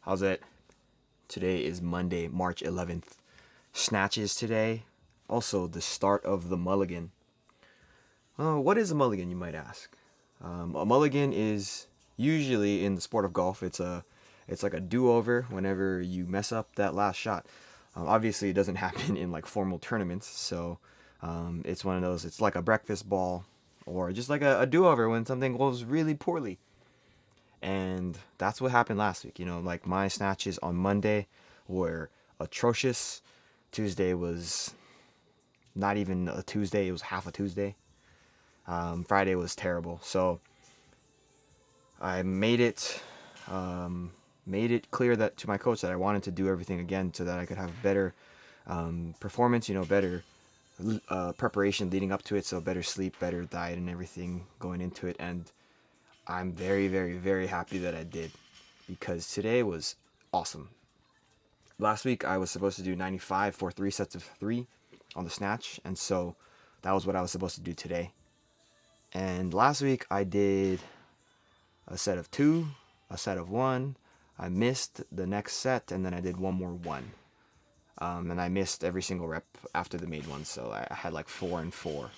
How's it? Today is Monday, March 11th. Snatch is today. Also, the start of the Mulligan. What is a Mulligan, you might ask? A Mulligan is usually in the sport of golf. It's like a do-over whenever you mess up that last shot. Obviously, it doesn't happen in like formal tournaments, so it's one of those. It's like a breakfast ball, or just like a do-over when something goes really poorly. And that's what happened last week. Like my snatches on Monday were atrocious. Tuesday was not even a Tuesday, it was half a Tuesday. Friday was terrible. So I made it clear that to my coach that I wanted to do everything again so that I could have better performance, better preparation leading up to it, so better sleep, better diet, and everything going into it. And I'm very, very, very happy that I did, because today was awesome. Last week I was supposed to do 95 for 3 sets of 3 on the snatch, and so that was what I was supposed to do today. And last week I did a set of 2, a set of 1. I missed the next set, and then I did one more 1. And I missed every single rep after the made one, so I had like 4 and 4.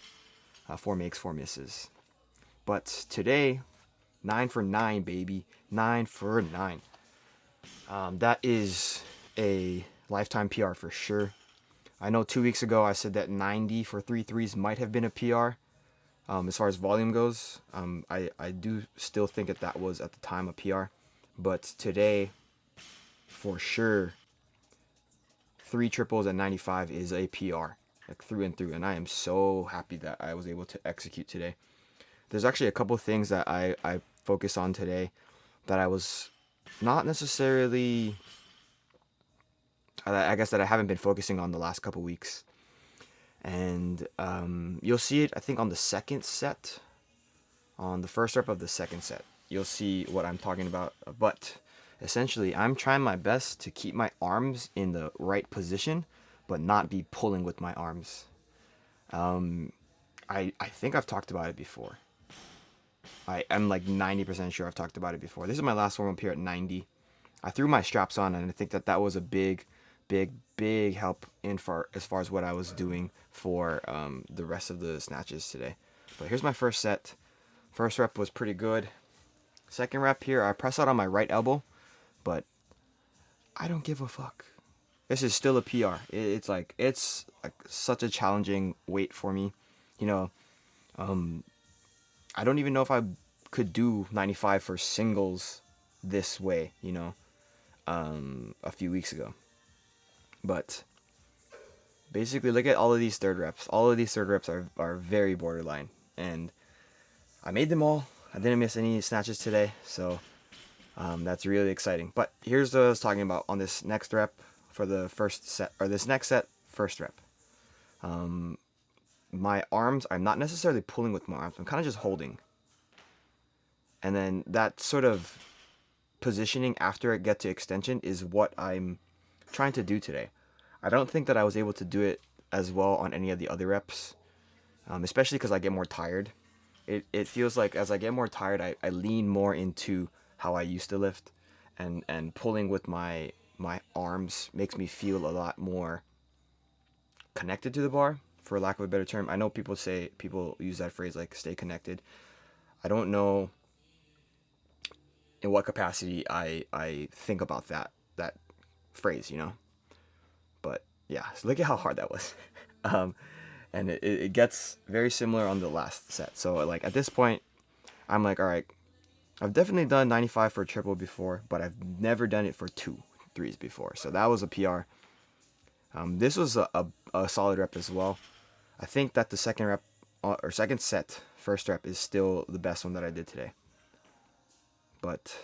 4 makes, 4 misses. But today, 9 for 9, baby. 9 for 9. That is a lifetime PR for sure. I know 2 weeks ago I said that 90 for 3 threes might have been a PR. As far as volume goes, I do still think that was at the time a PR. But today, for sure, 3 triples at 95 is a PR, like through and through. And I am so happy that I was able to execute today. There's actually a couple things that I focus on today that I was not necessarily, I guess, that I haven't been focusing on the last couple weeks. And you'll see it, I think, on the second set, on the first rep of the second set. You'll see what I'm talking about. But essentially, I'm trying my best to keep my arms in the right position, but not be pulling with my arms. I think I've talked about it before. I'm like 90% sure I've talked about it before. This is my last warm up here at 90. I threw my straps on, and I think that was a big help as far as what I was doing for the rest of the snatches today. But here's my first set. First rep was pretty good. Second rep here, I press out on my right elbow, but I don't give a fuck. This is still a PR. It's like such a challenging weight for me. I don't even know if I could do 95 for singles this way, a few weeks ago. But basically, look at all of these third reps. All of these third reps are very borderline. And I made them all. I didn't miss any snatches today. So that's really exciting. But here's what I was talking about on this next rep for the first set, or this next set, first rep. My arms, I'm not necessarily pulling with my arms. I'm kind of just holding. And then that sort of positioning after I get to extension is what I'm trying to do today. I don't think that I was able to do it as well on any of the other reps, especially because I get more tired. It feels like as I get more tired, I lean more into how I used to lift, and pulling with my arms makes me feel a lot more connected to the bar, for lack of a better term. I know people use that phrase like stay connected. I don't know in what capacity I think about that phrase, But yeah, so look at how hard that was. And it gets very similar on the last set. So like at this point, I'm like, all right, I've definitely done 95 for a triple before, but I've never done it for 2 threes before. So that was a PR. This was a solid rep as well. I think that the second rep, or second set, first rep, is still the best one that I did today. But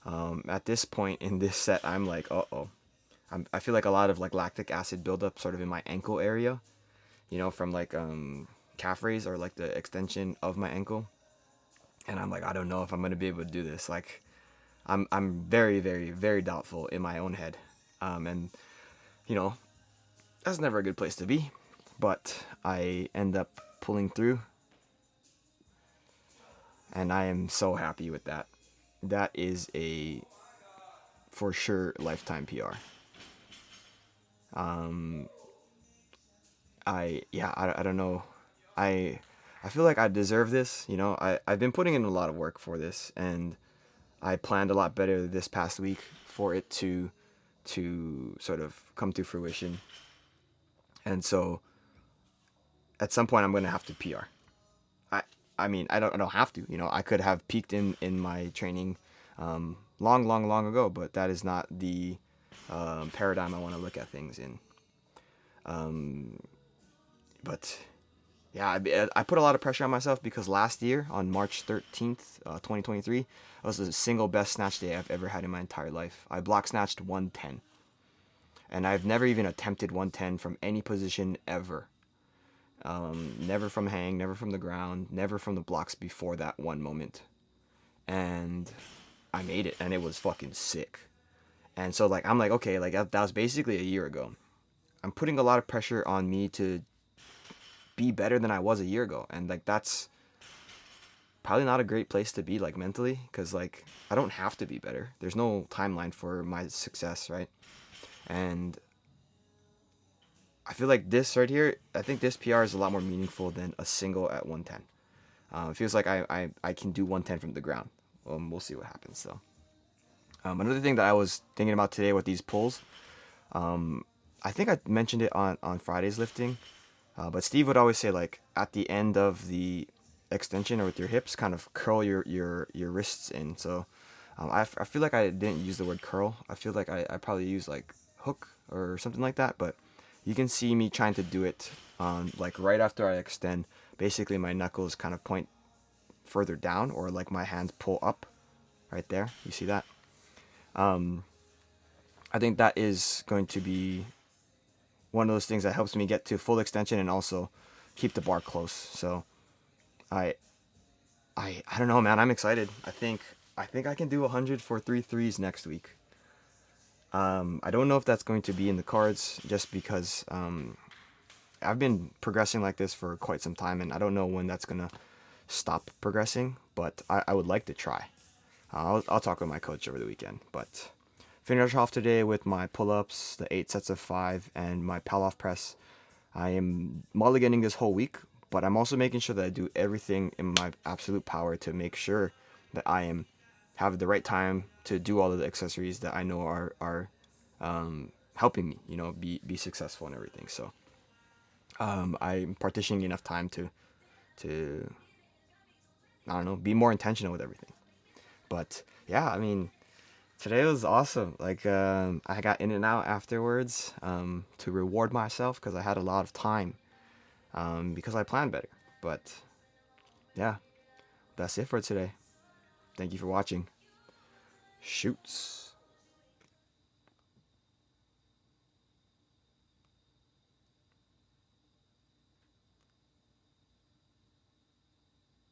at this point in this set, I'm like, I feel like a lot of like lactic acid buildup sort of in my ankle area, from like calf raise, or like the extension of my ankle. And I'm like, I don't know if I'm gonna be able to do this. Like, I'm very, very, very doubtful in my own head. And that's never a good place to be. But I end up pulling through, and I am so happy with that. That is a for sure lifetime PR. I don't know. I I feel like I deserve this. I've been putting in a lot of work for this, and I planned a lot better this past week for it to sort of come to fruition. And so at some point I'm gonna have to PR. I I mean I don't have to. I could have peaked in my training long ago, but that is not the paradigm I want to look at things in. But yeah, I put a lot of pressure on myself because last year on March 13th, 2023, was the single best snatch day I've ever had in my entire life. I block snatched 110, and I've never even attempted 110 from any position ever. Never from hang, never from the ground, never from the blocks before that one moment. And I made it, and it was fucking sick. And so like I'm like, okay, like that was basically a year ago. I'm putting a lot of pressure on me to be better than I was a year ago, and like that's probably not a great place to be, like, mentally, because like I don't have to be better. There's no timeline for my success, right? And I feel like this right here, I think this PR is a lot more meaningful than a single at 110. It feels like I can do 110 from the ground. We'll see what happens though. Another thing that I was thinking about today with these pulls, I think I mentioned it on Friday's lifting, but Steve would always say, like, at the end of the extension or with your hips, kind of curl your wrists in. So I feel like I didn't use the word curl. I feel like I probably used like hook or something like that, but you can see me trying to do it like right after I extend. Basically my knuckles kind of point further down, or like my hands pull up right there. You see that? I think that is going to be one of those things that helps me get to full extension and also keep the bar close. So I I don't know, man. I'm excited. I think I can do 100 for 3 threes next week. I don't know if that's going to be in the cards, just because I've been progressing like this for quite some time, and I don't know when that's gonna stop progressing. But I would like to try. I'll talk with my coach over the weekend. But finish off today with my pull-ups, the 8 sets of 5, and my pal-off press. I am mulliganing this whole week, but I'm also making sure that I do everything in my absolute power to make sure that I am have the right time to do all of the accessories that I know are helping me, be successful and everything. So I'm partitioning enough time to I don't know, be more intentional with everything. But yeah, I mean, today was awesome. Like, I got in and out afterwards to reward myself because I had a lot of time, because I planned better. But yeah, that's it for today. Thank you for watching. Shoots.